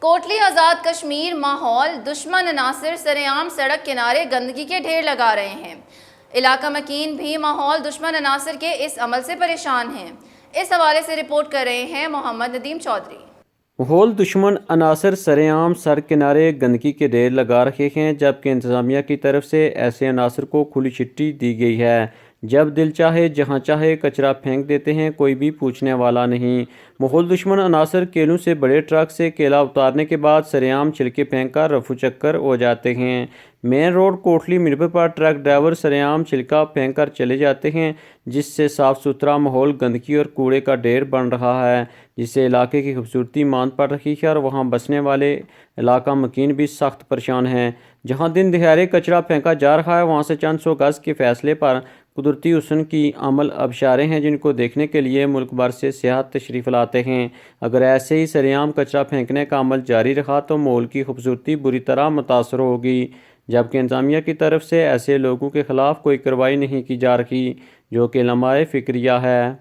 کوٹلی آزاد کشمیر ماحول دشمن عناصر سرعام سڑک کنارے گندگی کے ڈھیر لگا رہے ہیں۔ علاقہ مکین بھی ماحول دشمن عناصر کے اس عمل سے پریشان ہیں۔ اس حوالے سے رپورٹ کر رہے ہیں محمد ندیم چودھری۔ ماحول دشمن عناصر سرعام سڑک کنارے گندگی کے ڈھیر لگا رہے ہیں، جبکہ انتظامیہ کی طرف سے ایسے عناصر کو کھلی چٹھی دی گئی ہے۔ جب دل چاہے جہاں چاہے کچرا پھینک دیتے ہیں، کوئی بھی پوچھنے والا نہیں۔ ماحول دشمن عناصر کیلوں سے بڑے ٹرک سے کیلا اتارنے کے بعد سرعام چھلکے پھینک کر رفو چکر ہو جاتے ہیں۔ مین روڈ کوٹلی میرپور پر ٹرک ڈرائیور سرعام چھلکا پھینک کر چلے جاتے ہیں، جس سے صاف ستھرا ماحول گندگی اور کوڑے کا ڈھیر بن رہا ہے، جس سے علاقے کی خوبصورتی ماند پڑ رہی ہے اور وہاں بسنے والے علاقہ مکین بھی سخت پریشان ہیں۔ جہاں دن دہارے کچرا پھینکا جا رہا ہے، وہاں سے چند سو گز کے فاصلے پر قدرتی حسن کی عمل آبشاریں ہیں، جن کو دیکھنے کے لیے ملک بھر سے سیاح تشریف لاتے ہیں۔ اگر ایسے ہی سرعام کچرا پھینکنے کا عمل جاری رہا تو ماحول کی خوبصورتی بری طرح متاثر ہوگی، جبکہ انتظامیہ کی طرف سے ایسے لوگوں کے خلاف کوئی کارروائی نہیں کی جا رہی، جو کہ لمحہ فکریہ ہے۔